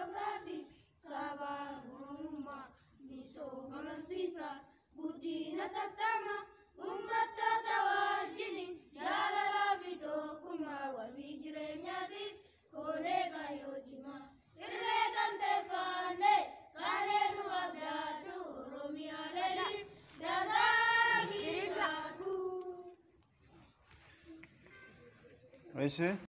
demokrasi sabah rumah miso mansisa budina tatama umat tatawajini jalala bito kuma wabijre nyati kone kayo jima irwe kante fane kane nuabdatu Oromiyaa leli dagaagdi. Where's it?